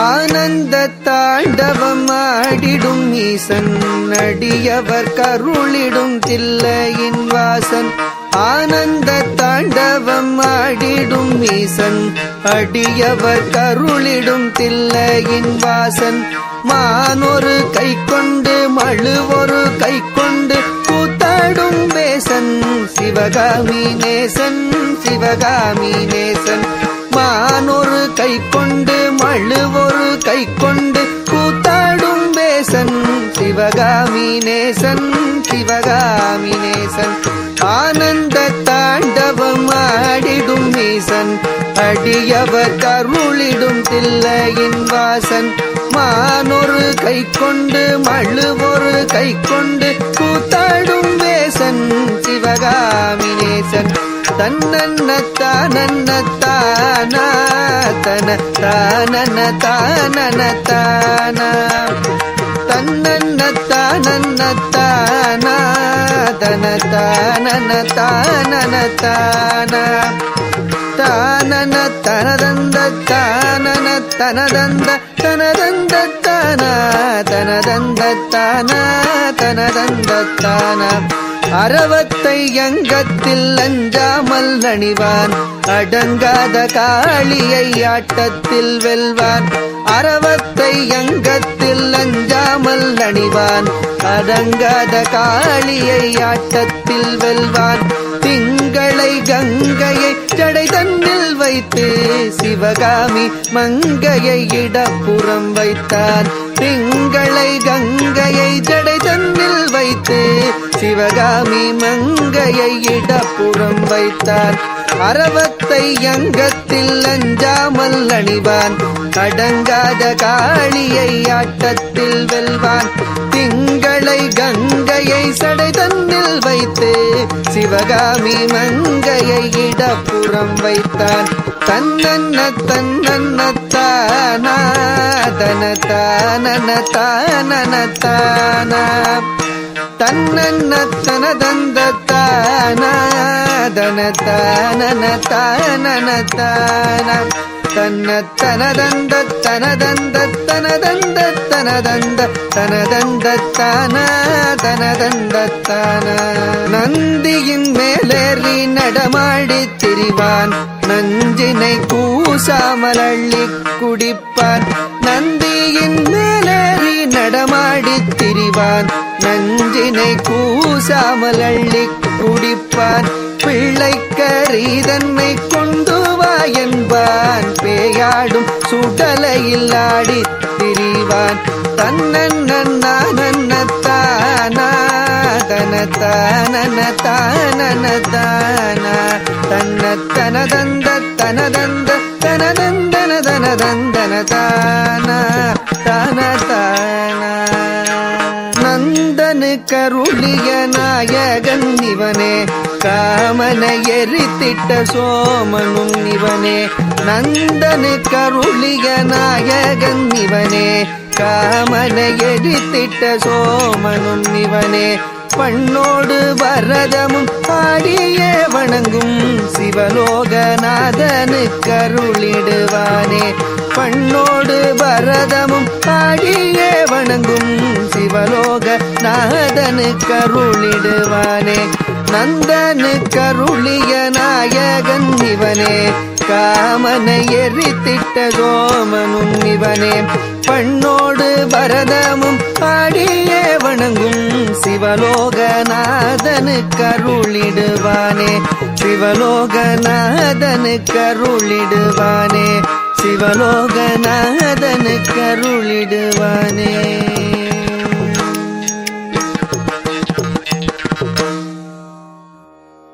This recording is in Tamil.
ஆனந்த தாண்டவம் ஆடிடும் ஈசன் அடியவர் கருளிடும் தில்லையின் வாசன். ஆனந்த தாண்டவம் ஆடிடும் ஈசன் அடியவர் கருளிடும் தில்லையின் வாசன். மானொரு கை கொண்டு மழுவொரு கை கொண்டு கூத்தாடும் வேசன் சிவகாமி நேசன் சிவகாமி நேசன். மானொரு கை கொண்டு மழுவொரு கை கொண்டு கூத்தாடும் வேசன் சிவகாமி நேசன் சிவகாமி நேசன். ஆனந்த தாண்டவம் ஆடிடும் ஈசன் அடியவர் கருளிடும் தில்லையின் வாசன். மானொரு கை கொண்டு மழுவொரு கை கொண்டு கூத்தாடும் வேசன் சிவகாமி நேசன். தன்னன்ன தானன்ன தானா தன தானன தானன தானா தன்னன்ன தானன்ன தானா தன தானன தானன தானா தானன தனதந்த தானன தனதந்த தனதந்த தானா தனதந்த தானா தனதந்த தானா. அறவத்தை அங்கத்தில் அஞ்சாமல் அணிவான் அடங்காத காளியை ஆட்டத்தில் வெல்வான். அறவத்தை அங்கத்தில் அஞ்சாமல் அணிவான் அடங்காத காளியை ஆட்டத்தில் வெல்வான். திங்களை கங்கையை ஜடை தன்னில் வைத்து சிவகாமி மங்கையை இடப்புறம் வைத்தான். திங்களை கங்கையை ஜடை தன்னில் வைத்து சிவகாமி மங்கையை இடப்புறம் வைத்தான். அறவத்தை அங்கத்தில் அஞ்சாமல் அணிவான் அடங்காத காளியை ஆட்டத்தில் வெல்வான். திங்களை கங்கையை சடை தன்னில் வைத்து சிவகாமி மங்கையை இடப்புறம் வைத்தான். தன்னன்ன தன்னன்ன தானா தன தானன தானன தானா தன்னன்ன தனதந்த தானா தன தானன தானன தானா தன்ன தனதந்த தனதந்த தனதந்த தனதந்த தனதந்த தானா தனதந்த தானா. நந்தியின் மேலேறி நடமாடி திரிவான் நஞ்சினை கூசாமல் அள்ளி குடிப்பான். நந்தியின் மேலேறி நடமாடி திரிவான் நஞ்சினை கூசாமல் அள்ளி குடிப்பான். பிள்ளைக்கரீதன்னை கொண்டு வா என்பான் பேயாடும் சுடலையில் ஆடி திரிவான். தன்னன்ன தானா தன தானன தானன தானா தன்ன தனதந்த தனதந்த தனதந்தன தனதந்தன தானா தான தானா. நந்தனு கருளிய நாயகன் இவனே காமனை எரித்திட்ட சோமனும் இவனே. நந்தனு கருளிய நாயகன் இவனே காமனை எரித்திட்ட சோமனும் இவனே. பண்ணோடு வரதமும் ஆடியே வணங்கும் சிவலோகநாதனு கருளிடுவானே. பண்ணோடு வரதமும் ஆடியே வணங்கும் சிவலோகநாதனு கருளிடுவானே. நந்தனு கருளிய நாயகன் இவனே காமனை எரித்திட்ட சோமனும் இவனே. பண்ணோடு பரதமும் ஆடியே வணங்கும் சிவலோகநாதனு கருளிடுவானே சிவலோகநாதனு கருளிடுவானே சிவலோகநாதனு கருளிடுவானே.